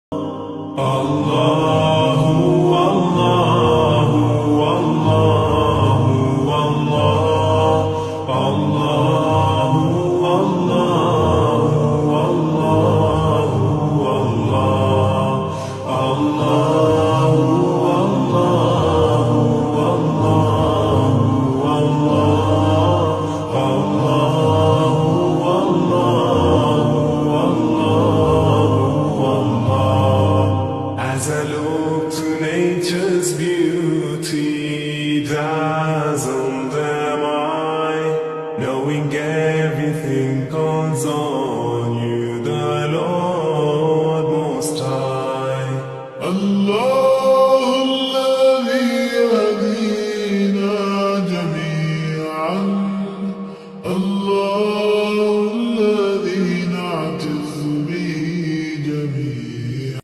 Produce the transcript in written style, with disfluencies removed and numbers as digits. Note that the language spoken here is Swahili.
Allahu, Allahu, Allahu, Allah, Allahu, Allahu, Allahu, Allah, Allahu, Allahu, as I look to nature's beauty, dazzled am I, knowing everything calls on you, the Lord Most High. Allah.